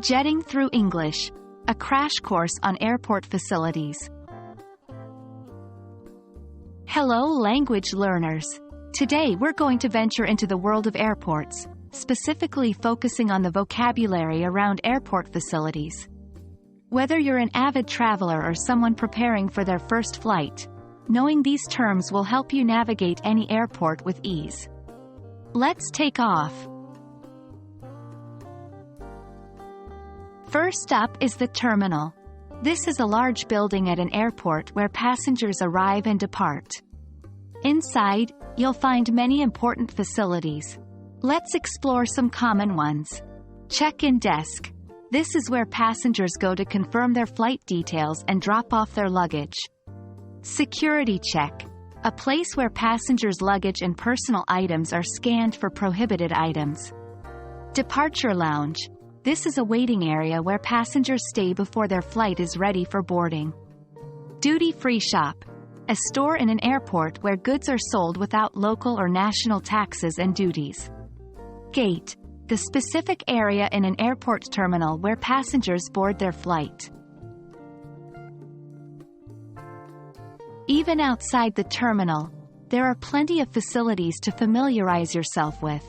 Jetting through English, a crash course on airport facilities. Hello language learners. Today we're going to venture into the world of airports, specifically focusing on the vocabulary around airport facilities. Whether you're an avid traveler or someone preparing for their first flight, knowing these terms will help you navigate any airport with ease. Let's take off. First up is the terminal. This is a large building at an airport where passengers arrive and depart. Inside, you'll find many important facilities. Let's explore some common ones. Check-in desk. This is where passengers go to confirm their flight details and drop off their luggage. Security check. A place where passengers' luggage and personal items are scanned for prohibited items. Departure lounge. This is a waiting area where passengers stay before their flight is ready for boarding. Duty-free shop. A store in an airport where goods are sold without local or national taxes and duties. Gate. The specific area in an airport terminal where passengers board their flight. Even outside the terminal, there are plenty of facilities to familiarize yourself with.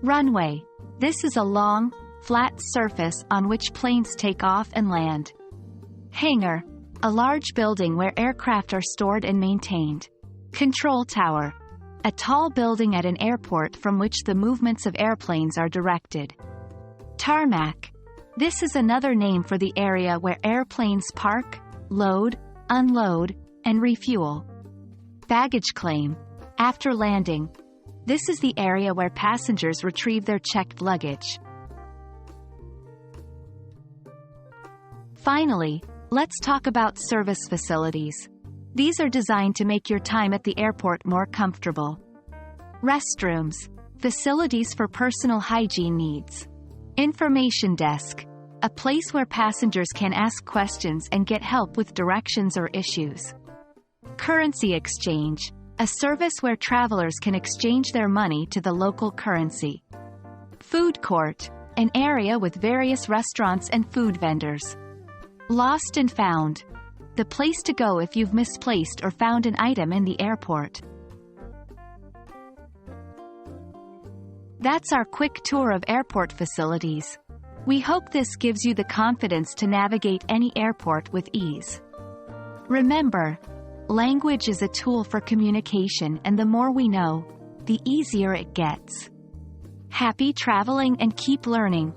Runway. This is a long, flat surface on which planes take off and land. Hangar. A large building where aircraft are stored and maintained. Control tower. A tall building at an airport from which the movements of airplanes are directed. Tarmac. This is another name for the area where airplanes park, load, unload, and refuel. Baggage claim. After landing, this is the area where passengers retrieve their checked luggage. Finally, let's talk about service facilities. These are designed to make your time at the airport more comfortable. Restrooms. Facilities for personal hygiene needs. Information desk. A place where passengers can ask questions and get help with directions or issues. Currency exchange. A service where travelers can exchange their money to the local currency. Food court. An area with various restaurants and food vendors. Lost and found. The place to go if you've misplaced or found an item in the airport. That's our quick tour of airport facilities. We hope this gives you the confidence to navigate any airport with ease. Remember, language is a tool for communication, and the more we know, the easier it gets. Happy traveling and keep learning.